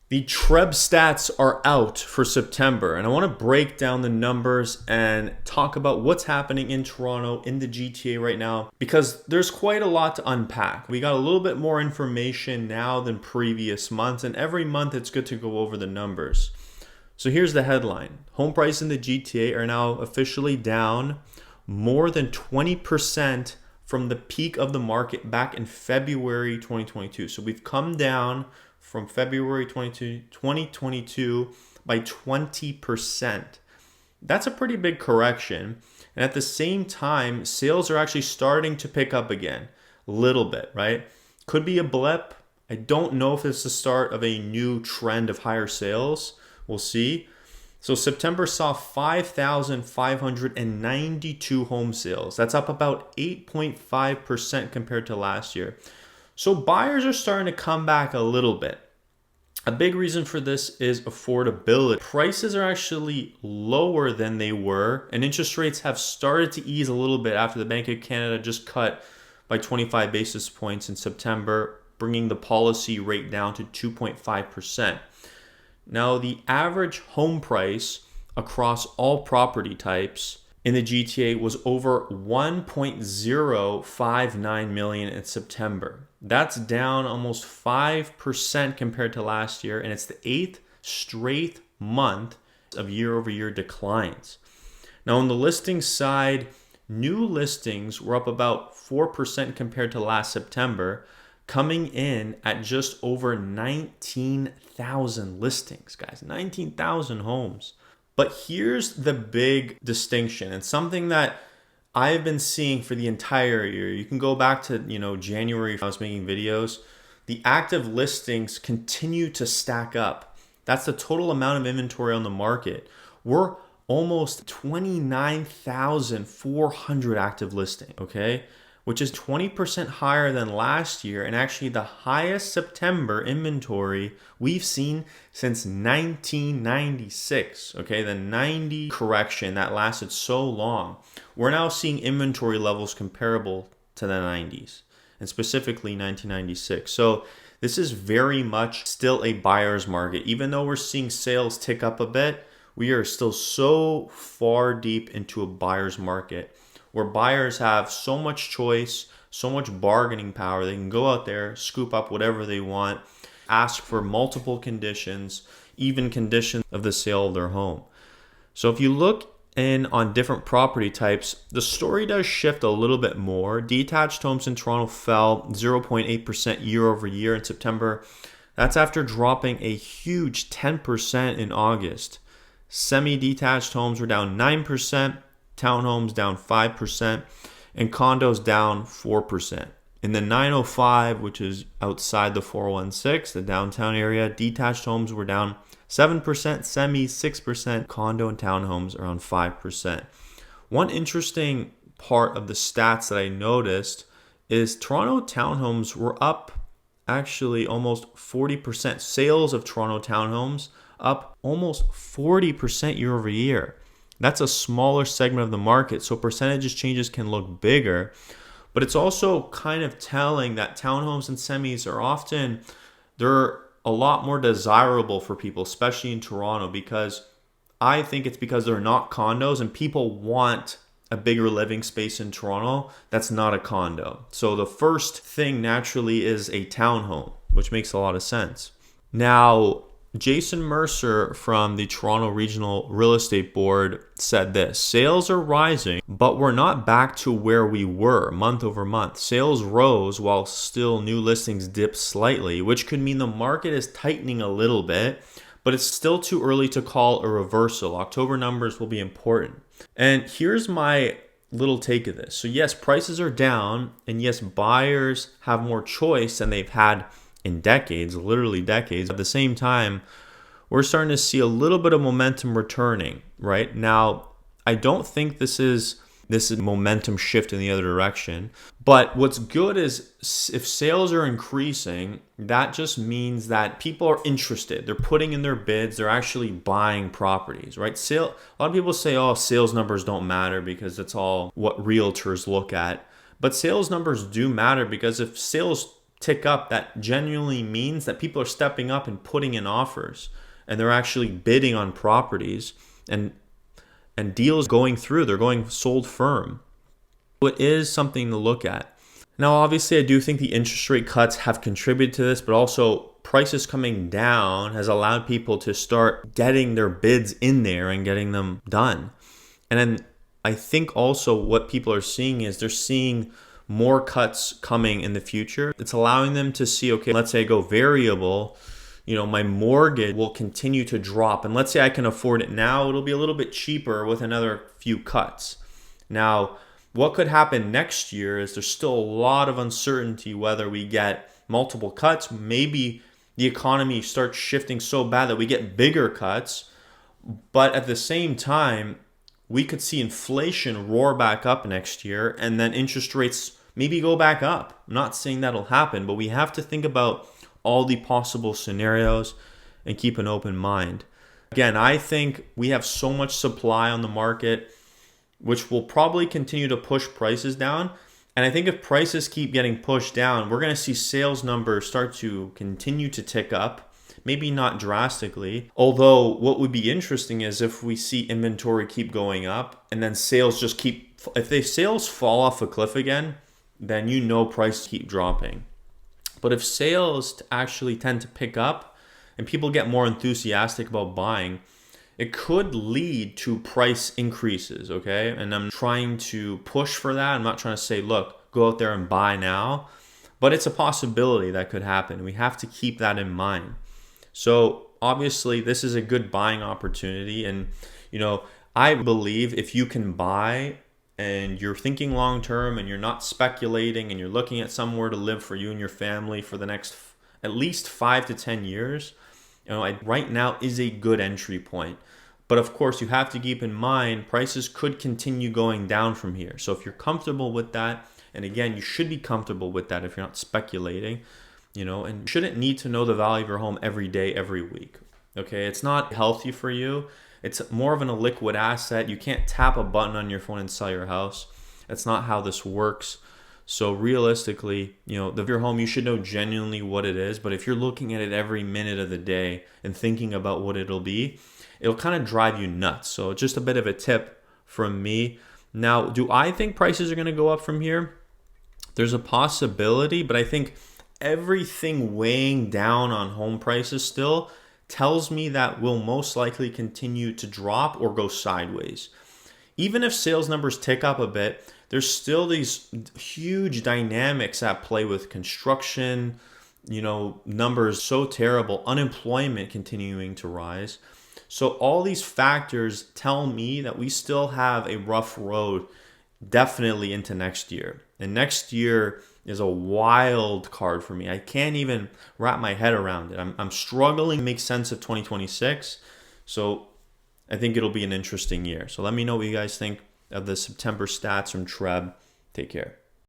The TREB stats are out for September, and I want to break down the numbers and talk about what's happening in Toronto, in the GTA right now, because there's quite a lot to unpack. We got a little bit more information now than previous months, and every month it's good to go over the numbers. So here's the headline. Home prices in the GTA are now officially down more than 20% from the peak of the market back in February 2022. So we've come down from February 2022 by 20%. That's a pretty big correction. And at the same time, sales are actually starting to pick up again. A little bit, right? Could be a blip. I don't know if it's the start of a new trend of higher sales. We'll see. So September saw 5,592 home sales. That's up about 8.5% compared to last year. So buyers are starting to come back a little bit. A big reason for this is affordability. Prices are actually lower than they were, and interest rates have started to ease a little bit after the Bank of Canada just cut by 25 basis points in September, bringing the policy rate down to 2.5%. Now, the average home price across all property types in the GTA was over 1.059 million in September. That's down almost 5% compared to last year, and it's the 8th straight month of year-over-year declines. Now, on the listing side, new listings were up about 4% compared to last September, coming in at just over 19,000 listings, guys. 19,000 homes. But here's the big distinction, and something that I've been seeing for the entire year. You can go back to, January if I was making videos. The active listings continue to stack up. That's the total amount of inventory on the market. We're almost 29,400 active listings, okay? Which is 20% higher than last year, and actually the highest September inventory we've seen since 1996, okay? The 90 correction that lasted so long. We're now seeing inventory levels comparable to the 90s, and specifically 1996. So this is very much still a buyer's market. Even though we're seeing sales tick up a bit, we are still so far deep into a buyer's market, where buyers have so much choice, so much bargaining power. They can go out there, scoop up whatever they want, ask for multiple conditions, even conditions of the sale of their home. So if you look in on different property types, the story does shift a little bit more. Detached homes in Toronto fell 0.8% year over year in September. That's after dropping a huge 10% in August. Semi-detached homes were down 9%. Townhomes down 5%, and condos down 4%. In the 905, which is outside the 416, the downtown area, detached homes were down 7%, semi 6%, condo and townhomes around 5%. One interesting part of the stats that I noticed is Toronto townhomes were up actually almost 40%. Sales of Toronto townhomes up almost 40% year over year. That's a smaller segment of the market, so percentages changes can look bigger. But it's also kind of telling that townhomes and semis are often, they're a lot more desirable for people, especially in Toronto, because I think it's because they're not condos and people want a bigger living space in Toronto that's not a condo. So the first thing naturally is a townhome, which makes a lot of sense. Now, Jason Mercer from the Toronto Regional Real Estate Board said this: sales are rising, but we're not back to where we were month over month. Sales rose while still new listings dipped slightly, which could mean the market is tightening a little bit, but it's still too early to call a reversal. October numbers will be important. And here's my little take of this. So yes, prices are down, and yes, buyers have more choice than they've had in decades, literally decades. At the same time, we're starting to see a little bit of momentum returning, right? Now, I don't think this is momentum shift in the other direction, but what's good is if sales are increasing, that just means that people are interested. They're putting in their bids. They're actually buying properties, right? A lot of people say, oh, sales numbers don't matter because that's all what realtors look at. But sales numbers do matter, because if sales tick up, that genuinely means that people are stepping up and putting in offers, and they're actually bidding on properties, and deals going through. They're going sold firm. So it is something to look at. Now, obviously, I do think the interest rate cuts have contributed to this, but also prices coming down has allowed people to start getting their bids in there and getting them done. And then I think also what people are seeing is they're seeing more cuts coming in the future. It's allowing them to see, okay, let's say I go variable, my mortgage will continue to drop. And let's say I can afford it now, it'll be a little bit cheaper with another few cuts. Now, what could happen next year is there's still a lot of uncertainty whether we get multiple cuts. Maybe the economy starts shifting so bad that we get bigger cuts. But at the same time, we could see inflation roar back up next year, and then interest rates maybe go back up. I'm not saying that'll happen, but we have to think about all the possible scenarios and keep an open mind. Again, I think we have so much supply on the market, which will probably continue to push prices down. And I think if prices keep getting pushed down, we're going to see sales numbers start to continue to tick up. Maybe not drastically. Although what would be interesting is if we see inventory keep going up and then sales just keep, if the sales fall off a cliff again, then prices keep dropping. But if sales actually tend to pick up and people get more enthusiastic about buying, it could lead to price increases, okay? And I'm trying to push for that. I'm not trying to say, look, go out there and buy now. But it's a possibility that could happen. We have to keep that in mind. So obviously, this is a good buying opportunity. And, I believe if you can buy and you're thinking long term and you're not speculating and you're looking at somewhere to live for you and your family for the next at least 5 to 10 years, right now is a good entry point. But of course, you have to keep in mind prices could continue going down from here. So if you're comfortable with that, and again, you should be comfortable with that if you're not speculating, and you shouldn't need to know the value of your home every day, every week. Okay, it's not healthy for you. It's more of an illiquid asset. You can't tap a button on your phone and sell your house. That's not how this works. So realistically, your home, you should know genuinely what it is. But if you're looking at it every minute of the day and thinking about what it'll be, it'll kind of drive you nuts. So just a bit of a tip from me. Now, do I think prices are going to go up from here? There's a possibility, but I think everything weighing down on home prices still tells me that we'll most likely continue to drop or go sideways. Even if sales numbers tick up a bit, there's still these huge dynamics at play with construction, numbers so terrible, unemployment continuing to rise. So all these factors tell me that we still have a rough road definitely into next year. And next year is a wild card for me. I can't even wrap my head around it. I'm struggling to make sense of 2026. So I think it'll be an interesting year. So let me know what you guys think of the September stats from Treb. Take care.